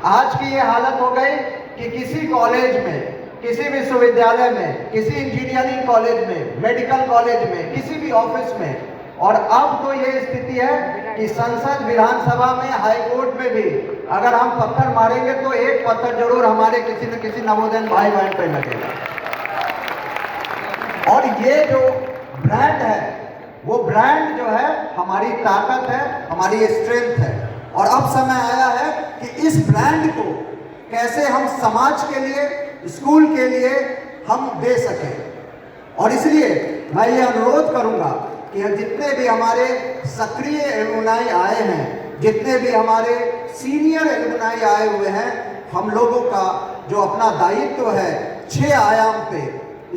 आज की ये हालत हो गई कि किसी कॉलेज में, किसी विश्वविद्यालय में, किसी इंजीनियरिंग कॉलेज में, मेडिकल कॉलेज में, किसी भी ऑफिस में, और अब तो ये स्थिति है कि संसद, विधानसभा में, हाई कोर्ट में भी अगर हम पत्थर मारेंगे तो एक पत्थर जरूर हमारे किसी न किसी नवोदय भाई बहन पे लगेगा। और ये जो ब्रांड है, वो ब्रांड जो है हमारी ताकत है, हमारी स्ट्रेंथ है। और अब समय आया है कि इस ब्रांड को कैसे हम समाज के लिए, स्कूल के लिए हम दे सकें। और इसलिए मैं ये अनुरोध करूंगा कि जितने भी हमारे सक्रिय एलुमनाई आए हैं, जितने भी हमारे सीनियर एलुमनाई आए हुए हैं, हम लोगों का जो अपना दायित्व है 6 आयाम पे,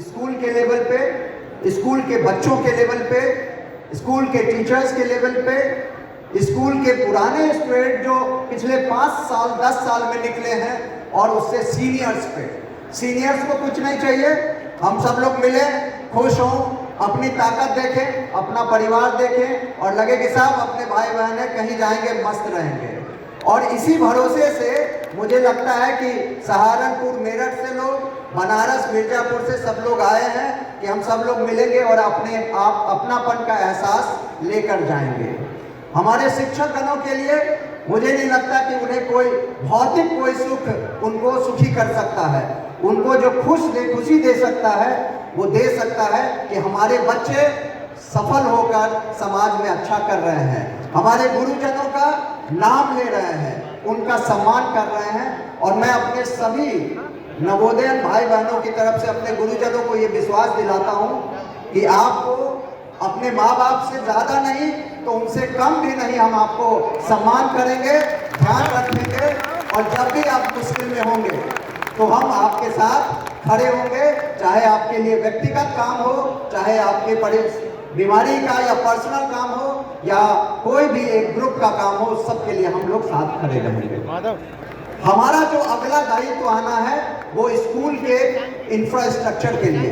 स्कूल के लेवल पे, स्कूल के बच्चों के लेवल पे, स्कूल के टीचर्स के लेवल पे, स्कूल के पुराने स्टूडेंट जो पिछले 5 साल 10 साल में निकले हैं, और उससे सीनियर्स पे। सीनियर्स को कुछ नहीं चाहिए, हम सब लोग मिले, खुश हों, अपनी ताकत देखें, अपना परिवार देखें और लगे कि साहब अपने भाई बहन है, कहीं जाएंगे मस्त रहेंगे। और इसी भरोसे से मुझे लगता है कि सहारनपुर, मेरठ से लोग, बनारस, मिर्जापुर से सब लोग आए हैं कि हम सब लोग मिलेंगे और अपनापन का एहसास लेकर जाएंगे। हमारे शिक्षक गणों के लिए मुझे नहीं लगता कि उन्हें कोई भौतिक कोई सुख उनको सुखी कर सकता है। उनको जो खुशी दे सकता है वो दे सकता है कि हमारे बच्चे सफल होकर समाज में अच्छा कर रहे हैं, हमारे गुरुजनों का नाम ले रहे हैं, उनका सम्मान कर रहे हैं। और मैं अपने सभी नवोदयन भाई बहनों की तरफ से अपने गुरुजनों को ये विश्वास दिलाता हूँ कि आपको अपने माँ बाप से ज़्यादा नहीं तो उनसे कम भी नहीं हम आपको सम्मान करेंगे, ध्यान रखेंगे। और जब भी आप मुश्किल में होंगे तो हम आपके साथ खड़े होंगे, चाहे आपके लिए व्यक्तिगत काम हो, चाहे आपके बीमारी का या पर्सनल काम हो, या कोई भी एक ग्रुप का काम हो, सबके लिए हम लोग साथ खड़े रहेंगे। हमारा जो अगला दायित्व आना है वो स्कूल के इंफ्रास्ट्रक्चर के लिए।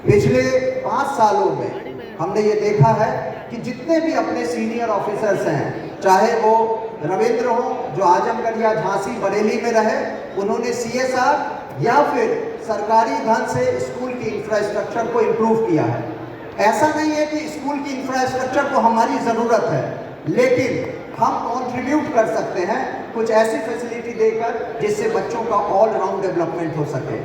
पिछले 5 सालों में हमने ये देखा है कि जितने भी अपने सीनियर ऑफिसर्स हैं, चाहे वो रविंद्र हो जो आजमगढ़ या झांसी, बरेली में रहे, उन्होंने CSR या फिर सरकारी धन से स्कूल की इंफ्रास्ट्रक्चर को इम्प्रूव किया है। ऐसा नहीं है कि स्कूल की इंफ्रास्ट्रक्चर को हमारी ज़रूरत है, लेकिन हम कंट्रीब्यूट कर सकते हैं कुछ ऐसी फैसिलिटी देकर जिससे बच्चों का ऑल राउंड डेवलपमेंट हो सके।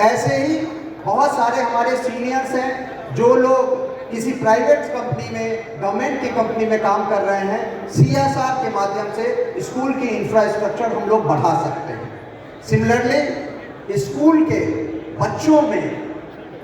ऐसे ही बहुत सारे हमारे सीनियर्स हैं जो लोग किसी प्राइवेट कंपनी में, गवर्नमेंट की कंपनी में काम कर रहे हैं। CSR के माध्यम से स्कूल की इंफ्रास्ट्रक्चर हम लोग बढ़ा सकते हैं। सिमिलरली स्कूल के बच्चों में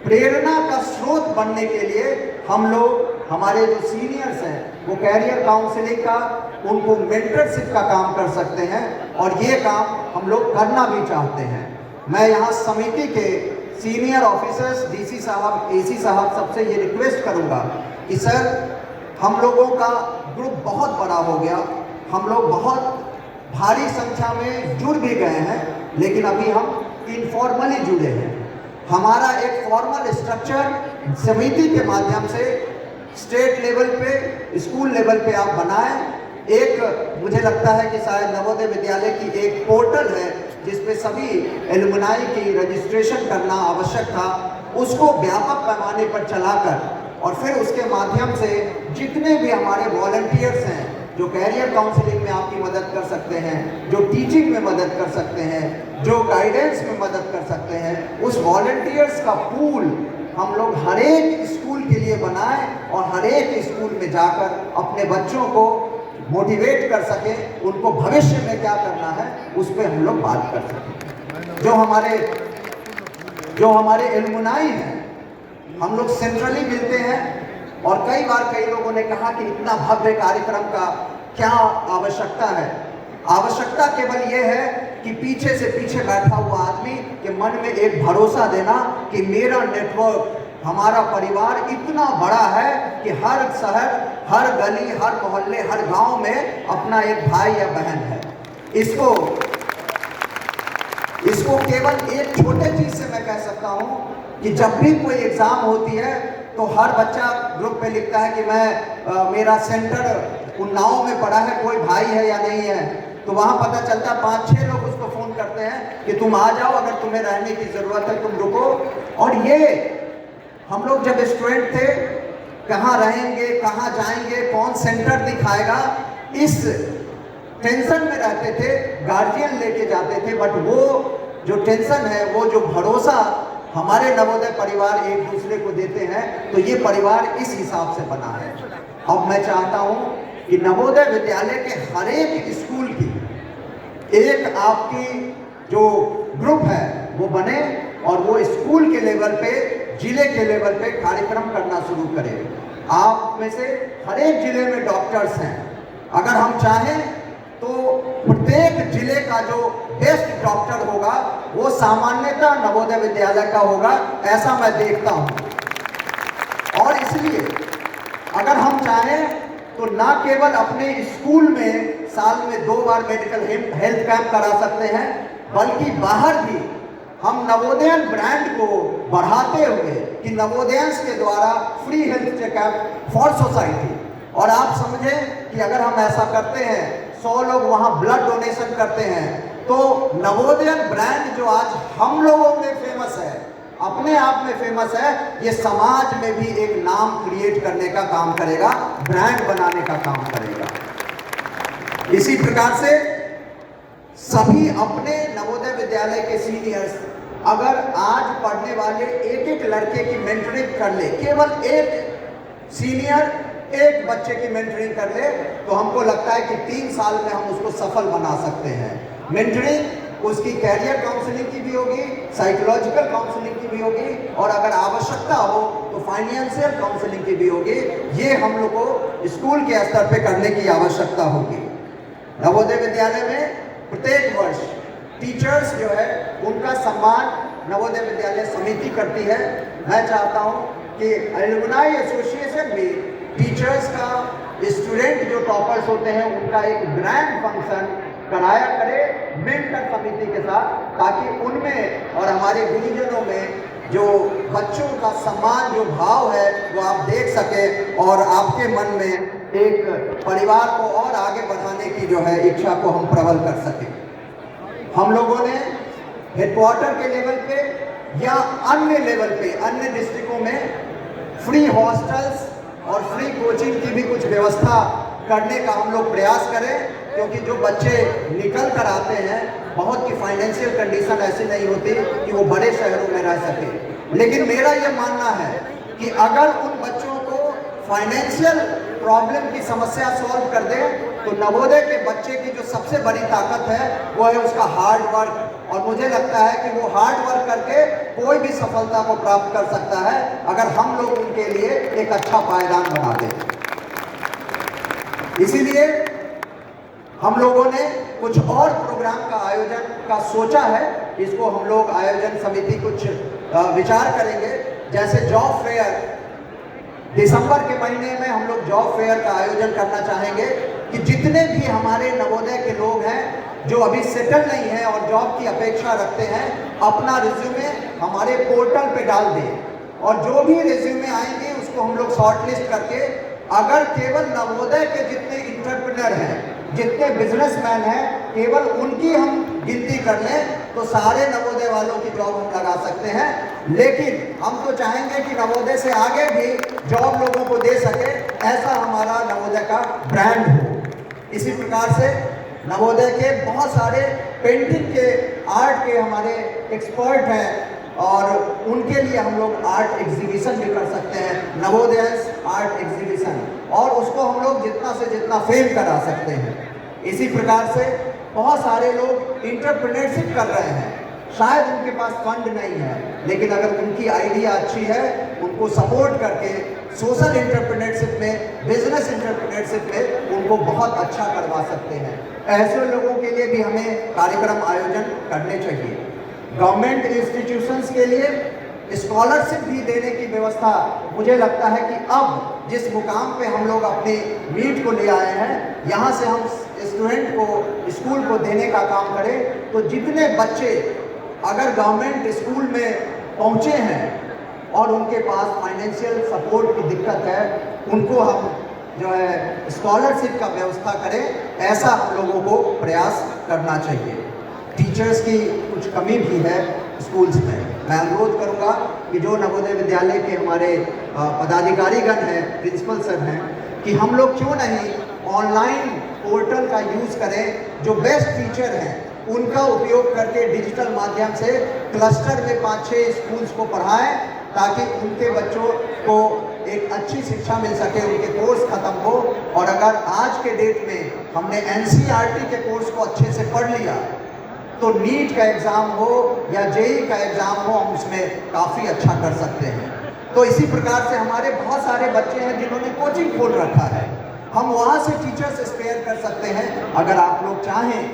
प्रेरणा का स्रोत बनने के लिए हम लोग, हमारे जो सीनियर्स हैं, वो कैरियर काउंसलिंग का, उनको मेंटरशिप का काम कर सकते हैं। और ये काम हम लोग करना भी चाहते हैं। मैं यहाँ समिति के सीनियर ऑफिसर्स, DC साहब, AC साहब, सबसे ये रिक्वेस्ट करूँगा कि सर, हम लोगों का ग्रुप बहुत बड़ा हो गया, हम लोग बहुत भारी संख्या में जुड़ भी गए हैं, लेकिन अभी हम इनफॉर्मली जुड़े हैं। हमारा एक फॉर्मल स्ट्रक्चर समिति के माध्यम से स्टेट लेवल पे, स्कूल लेवल पे आप बनाएं। एक मुझे लगता है कि शायद नवोदय विद्यालय की एक पोर्टल है जिसपे सभी एलुमनाई की रजिस्ट्रेशन करना आवश्यक था, उसको व्यापक पैमाने पर चलाकर और फिर उसके माध्यम से जितने भी हमारे वॉलंटियर्स हैं जो कैरियर काउंसलिंग में आपकी मदद कर सकते हैं, जो टीचिंग में मदद कर सकते हैं, जो गाइडेंस में मदद कर सकते हैं, उस वॉलंटियर्स का पूल हम लोग हर एक स्कूल के लिए बनाएं और हर एक स्कूल में जाकर अपने बच्चों को मोटिवेट कर सकें, उनको भविष्य में क्या करना है उस पर हम लोग बात कर सकें। जो हमारे एलुमनाई हैं, हम लोग सेंट्रली मिलते हैं और कई बार कई लोगों ने कहा कि इतना भव्य कार्यक्रम का क्या आवश्यकता है। आवश्यकता केवल ये है कि पीछे से पीछे बैठा हुआ आदमी के मन में एक भरोसा देना कि मेरा नेटवर्क, हमारा परिवार इतना बड़ा है कि हर शहर, हर गली, हर मोहल्ले, हर गांव में अपना एक भाई या बहन है। इसको केवल एक छोटे चीज से मैं कह सकता हूं कि जब भी कोई एग्जाम होती है तो हर बच्चा ग्रुप पे लिखता है कि मेरा सेंटर उन्नाव में पड़ा है, कोई भाई है या नहीं है। तो वहां पता चलता 5-6 लोग उसको फोन हैं कि तुम आ जाओ, अगर तुम्हें रहने की ज़रूरत है तुम रुको। और ये हम लोग जब स्टूडेंट थे, कहाँ रहेंगे, कहाँ जाएंगे, कौन सेंटर दिखाएगा, इस टेंशन में रहते थे, गार्जियन लेके जाते थे। बट वो जो टेंशन है, वो जो भरोसा हमारे नवोदय परिवार एक दूसरे को देते हैं, तो ये परिवार इस हिसाब से बना है। अब मैं चाहता हूं कि नवोदय विद्यालय के हर एक स्कूल की एक आपकी जो ग्रुप है वो बने और वो स्कूल के लेवल पे, जिले के लेवल पे कार्यक्रम करना शुरू करें। आप में से हर एक जिले में डॉक्टर्स हैं, अगर हम चाहें तो प्रत्येक जिले का जो बेस्ट डॉक्टर होगा वो सामान्यतः नवोदय विद्यालय का होगा, ऐसा मैं देखता हूं। और इसलिए अगर हम चाहें तो ना केवल अपने स्कूल में साल में 2 बार मेडिकल हेल्थ कैंप करा सकते हैं, बल्कि बाहर भी हम नवोदयन ब्रांड को बढ़ाते हुए कि नवोदयंस के द्वारा free health checkup for society. और आप समझें कि अगर हम ऐसा करते हैं, 100 लोग वहां ब्लड डोनेशन करते हैं, तो नवोदयन ब्रांड जो आज हम लोगों में फेमस है, अपने आप में फेमस है, ये समाज में भी एक नाम क्रिएट करने का काम करेगा, ब्रांड बनाने का काम करेगा। इसी प्रकार से सभी अपने नवोदय विद्यालय के सीनियर्स अगर आज पढ़ने वाले एक एक लड़के की मेंटरिंग कर ले, केवल एक सीनियर एक बच्चे की मेंटरिंग कर ले, तो हमको लगता है कि 3 साल में हम उसको सफल बना सकते हैं। मेंटरिंग उसकी कैरियर काउंसलिंग की भी होगी, साइकोलॉजिकल काउंसलिंग की भी होगी, और अगर आवश्यकता हो तो फाइनेंशियल काउंसलिंग की भी होगी। ये हम लोग को स्कूल के स्तर पे करने की आवश्यकता होगी। नवोदय विद्यालय में प्रत्येक वर्ष टीचर्स जो है उनका सम्मान नवोदय विद्यालय समिति करती है। मैं चाहता हूं कि एलुमनाई एसोसिएशन भी टीचर्स का, स्टूडेंट जो टॉपर्स होते हैं उनका एक ग्रैंड फंक्शन कराया करे मिलकर समिति के साथ, ताकि उनमें और हमारे गुरुजनों में जो बच्चों का सम्मान, जो भाव है, वो आप देख सके और आपके मन में एक परिवार को और आगे बढ़ाने की जो है इच्छा को हम प्रबल कर सकें। हम लोगों ने हेडक्वार्टर के लेवल पे या अन्य लेवल पे, अन्य डिस्ट्रिक्टों में फ्री हॉस्टल्स और फ्री कोचिंग की भी कुछ व्यवस्था करने का हम लोग प्रयास करें, क्योंकि जो बच्चे निकल कर आते हैं, बहुत की फाइनेंशियल कंडीशन ऐसी नहीं होती कि वो बड़े शहरों में रह सके। लेकिन मेरा ये मानना है कि अगर उन बच्चों को फाइनेंशियल प्रॉब्लम की समस्या सॉल्व कर दे, तो नवोदय के बच्चे की जो सबसे बड़ी ताकत है वो है उसका हार्ड वर्क। और मुझे लगता है कि वो हार्ड वर्क करके कोई भी सफलता को प्राप्त कर सकता है, अगर हम लोग उनके लिए एक अच्छा पायदान बना दें। इसीलिए हम लोगों ने कुछ और प्रोग्राम का आयोजन का सोचा है। इसको हम लोग आयोजन समिति कुछ विचार करेंगे, जैसे जॉब फेयर। दिसंबर के महीने में हम लोग जॉब फेयर का आयोजन करना चाहेंगे कि जितने भी हमारे नवोदय के लोग हैं जो अभी सेटल नहीं हैं और जॉब की अपेक्षा रखते हैं, अपना रिज्यूमे हमारे पोर्टल पे डाल दें, और जो भी रिज्यूमे आएंगे उसको हम लोग शॉर्टलिस्ट करके, अगर केवल नवोदय के जितने इंटरप्रेन्योर हैं, जितने बिजनेसमैन हैं, केवल उनकी हम गिनती कर लें, तो सारे नवोदय वालों की जॉब हम लगा सकते हैं। लेकिन हम तो चाहेंगे कि नवोदय से आगे भी जॉब लोगों को दे सके, ऐसा हमारा नवोदय का ब्रांड हो। इसी प्रकार से नवोदय के बहुत सारे पेंटिंग के, आर्ट के हमारे एक्सपर्ट हैं, और उनके लिए हम लोग आर्ट एग्जीबिशन भी कर सकते हैं, नवोदय आर्ट एग्जीबिशन, और उसको हम लोग जितना से जितना फेम करा सकते हैं। इसी प्रकार से बहुत सारे लोग इंटरप्रेन्योरशिप कर रहे हैं, शायद उनके पास फंड नहीं है, लेकिन अगर उनकी आइडिया अच्छी है, उनको सपोर्ट करके सोशल इंटरप्रेन्योरशिप में, बिजनेस इंटरप्रेन्योरशिप में उनको बहुत अच्छा करवा सकते हैं। ऐसे लोगों के लिए भी हमें कार्यक्रम आयोजन करने चाहिए। गवर्नमेंट इंस्टीट्यूशंस के लिए स्कॉलरशिप भी देने की व्यवस्था, मुझे लगता है कि अब जिस मुकाम पे हम लोग अपने मीट को ले आए हैं, यहाँ से हम स्टूडेंट को, स्कूल को देने का काम करें, तो जितने बच्चे अगर गवर्नमेंट स्कूल में पहुँचे हैं और उनके पास फाइनेंशियल सपोर्ट की दिक्कत है, उनको हम जो है स्कॉलरशिप का व्यवस्था करें, ऐसा हम लोगों को प्रयास करना चाहिए। टीचर्स की कुछ कमी भी है स्कूल्स में। मैं अनुरोध करूंगा कि जो नवोदय विद्यालय के हमारे पदाधिकारीगण हैं, प्रिंसिपल सर हैं, कि हम लोग क्यों नहीं ऑनलाइन पोर्टल का यूज़ करें, जो बेस्ट टीचर हैं उनका उपयोग करके डिजिटल माध्यम से क्लस्टर में 5-6 स्कूल्स को पढ़ाएं, ताकि उनके बच्चों को एक अच्छी शिक्षा मिल सके, उनके कोर्स ख़त्म हो। और अगर आज के डेट में हमने NCERT के कोर्स को अच्छे से पढ़ लिया तो नीट का एग्ज़ाम हो या JEE का एग्ज़ाम हो, हम उसमें काफ़ी अच्छा कर सकते हैं। तो इसी प्रकार से हमारे बहुत सारे बच्चे हैं जिन्होंने कोचिंग खोल रखा है, हम वहाँ से टीचर्स स्पेयर कर सकते हैं। अगर आप लोग चाहें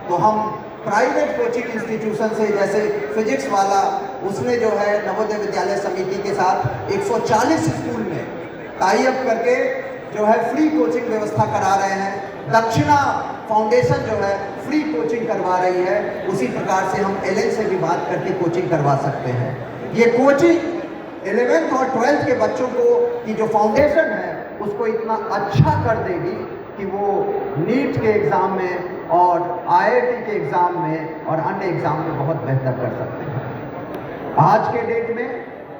तो हम प्राइवेट कोचिंग इंस्टीट्यूशन से, जैसे फिजिक्स वाला, उसने जो है नवोदय विद्यालय समिति के साथ 140 स्कूल में टाई अप करके जो है फ्री कोचिंग व्यवस्था करा रहे हैं। दक्षिणा फाउंडेशन जो है फ्री कोचिंग करवा रही है। उसी प्रकार से हम LN से भी बात करके कोचिंग करवा सकते हैं। ये कोचिंग 11th और 12th के बच्चों को की जो फाउंडेशन है उसको इतना अच्छा कर देगी कि वो नीट के एग्ज़ाम में और IIT के एग्ज़ाम में और अन्य एग्ज़ाम में बहुत बेहतर कर सकते हैं। आज के डेट में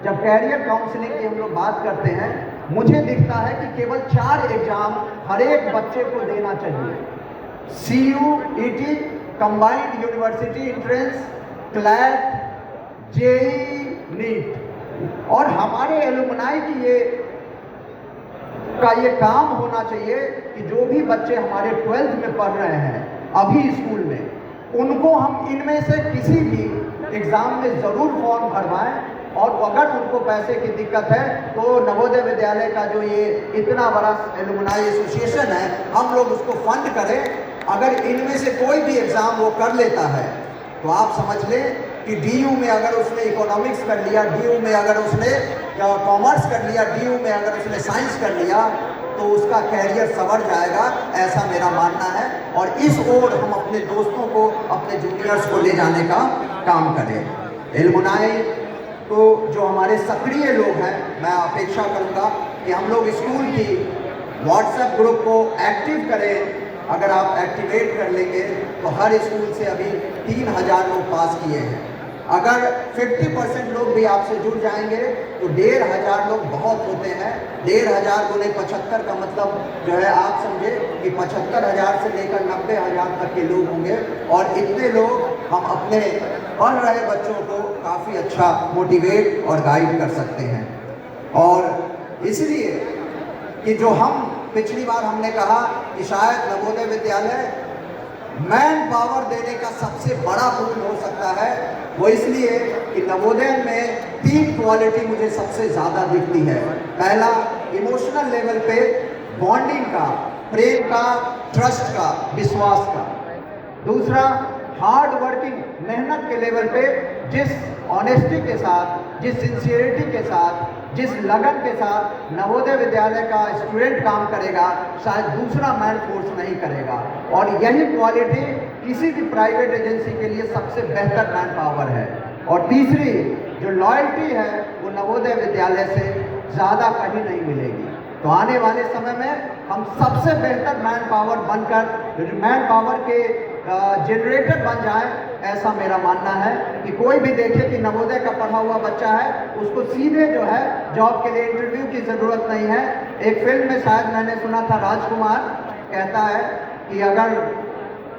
जब कैरियर काउंसलिंग की हम लोग बात करते हैं, मुझे दिखता है कि केवल 4 एग्ज़ाम हर एक बच्चे को देना चाहिए। CUET, combined university entrance, CLAT, JEE, NEET. और हमारे एलुमनाई की ये काम होना चाहिए कि जो भी बच्चे हमारे 12th में पढ़ रहे हैं अभी स्कूल में, उनको हम इनमें से किसी भी एग्ज़ाम में ज़रूर फॉर्म भरवाएं। और अगर उनको पैसे की दिक्कत है तो नवोदय विद्यालय का जो ये इतना बड़ा एलुमनाई एसोसिएशन है, हम लोग उसको फंड करें। अगर इनमें से कोई भी एग्ज़ाम वो कर लेता है तो आप समझ लें कि DU में अगर उसने इकोनॉमिक्स कर लिया, DU में अगर उसने कॉमर्स कर लिया, DU में अगर उसने साइंस कर लिया, तो उसका कैरियर संवर जाएगा, ऐसा मेरा मानना है। और इस ओर हम अपने दोस्तों को, अपने जूनियर्स को ले जाने का काम करें। एलुमनाई को जो हमारे सक्रिय लोग हैं, मैं अपेक्षा करूंगा कि हम लोग स्कूल की WhatsApp ग्रुप को एक्टिव करें। अगर आप एक्टिवेट कर लेंगे तो हर स्कूल से अभी 3000 लोग पास किए हैं। अगर 50% लोग भी आपसे जुड़ जाएंगे तो 1500 लोग बहुत होते हैं। 1500 गुने 75 का मतलब जो है आप समझे कि 75,000 से लेकर 90,000 तक के लोग होंगे। और इतने लोग हम अपने पढ़ रहे बच्चों को काफ़ी अच्छा मोटिवेट और गाइड कर सकते हैं। और इसलिए कि जो हम पिछली बार हमने कहा कि शायद नवोदय विद्यालय मैन पावर देने का सबसे बड़ा पुल हो सकता है, वो इसलिए कि नवोदय में 3 क्वालिटी मुझे सबसे ज़्यादा दिखती है। पहला, इमोशनल लेवल पे बॉन्डिंग का, प्रेम का, ट्रस्ट का, विश्वास का। दूसरा, हार्ड वर्किंग, मेहनत के लेवल पे जिस ऑनेस्टी के साथ, जिस सिंसियरिटी के साथ, जिस लगन के साथ नवोदय विद्यालय का स्टूडेंट काम करेगा, शायद दूसरा मैन फोर्स नहीं करेगा। और यही क्वालिटी किसी भी प्राइवेट एजेंसी के लिए सबसे बेहतर मैन पावर है। और तीसरी जो लॉयल्टी है वो नवोदय विद्यालय से ज़्यादा कहीं नहीं मिलेगी। तो आने वाले समय में हम सबसे बेहतर मैन पावर बनकर मैन पावर के जनरेटर बन जाए, ऐसा मेरा मानना है। कि कोई भी देखे कि नवोदय का पढ़ा हुआ बच्चा है, उसको सीधे जो है जॉब के लिए इंटरव्यू की ज़रूरत नहीं है। एक फिल्म में शायद मैंने सुना था, राजकुमार कहता है कि अगर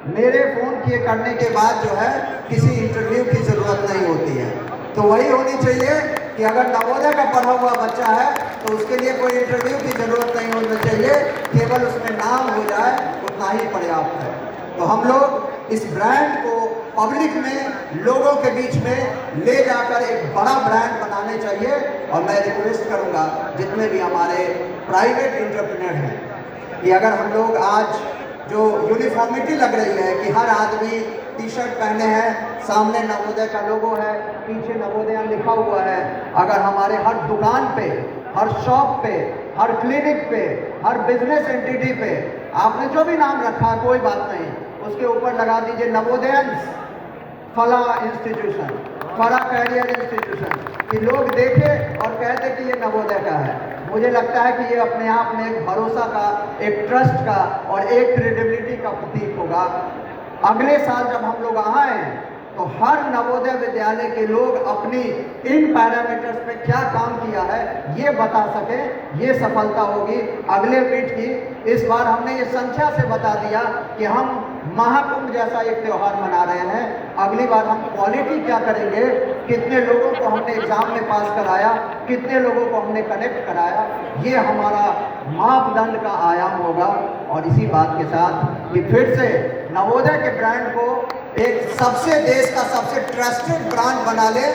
मेरे फ़ोन किए करने के बाद जो है किसी इंटरव्यू की ज़रूरत नहीं होती है। तो वही होनी चाहिए कि अगर नवोदय का पढ़ा हुआ बच्चा है तो उसके लिए कोई इंटरव्यू की ज़रूरत नहीं होनी चाहिए, केवल उसमें नाम हो जाए उतना ही पर्याप्त है। तो हम लोग इस ब्रांड को पब्लिक में, लोगों के बीच में ले जाकर एक बड़ा ब्रांड बनाने चाहिए। और मैं रिक्वेस्ट करूंगा जितने भी हमारे प्राइवेट एंटरप्रेन्योर हैं कि अगर हम लोग आज जो यूनिफॉर्मिटी लग रही है कि हर आदमी टी-शर्ट पहने हैं, सामने नवोदय का लोगो है, पीछे नवोदय लिखा हुआ है, अगर हमारे हर दुकान पे, हर शॉप पे, हर क्लिनिक पे, हर बिजनेस एंटिटी पे आपने जो भी नाम रखा कोई बात नहीं, उसके ऊपर लगा दीजिए नवोदय फला इंस्टीट्यूशन, फला कैरियर इंस्टीट्यूशन, कि लोग देखें और कहते कि ये नवोदय का है। मुझे लगता है कि ये अपने आप में एक भरोसा का, एक ट्रस्ट का और एक क्रेडिबिलिटी का प्रतीक होगा। अगले साल जब हम लोग आए तो हर नवोदय विद्यालय के लोग अपनी इन पैरामीटर्स पे क्या काम किया है ये बता सके, ये सफलता होगी अगले मीट की। इस बार हमने ये संख्या से बता दिया कि हम महाकुंभ जैसा एक त्यौहार मना रहे हैं। अगली बार हम क्वालिटी क्या करेंगे, कितने लोगों को हमने एग्जाम में पास कराया, कितने लोगों को हमने कनेक्ट कराया, ये हमारा मापदंड का आयाम होगा। और इसी बात के साथ कि फिर से नवोदय के ब्रांड को एक सबसे देश का सबसे ट्रस्टेड ब्रांड बना ले,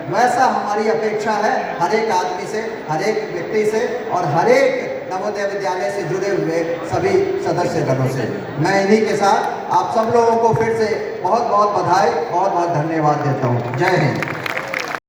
वैसा हमारी अपेक्षा है हर एक आदमी से, हर एक व्यक्ति से और हर एक नवोदय विद्यालय से जुड़े हुए सभी सदस्यगणों से। मैं इन्हीं के साथ आप सब लोगों को फिर से बहुत बहुत बधाई, बहुत बहुत धन्यवाद देता हूँ। जय हिंद।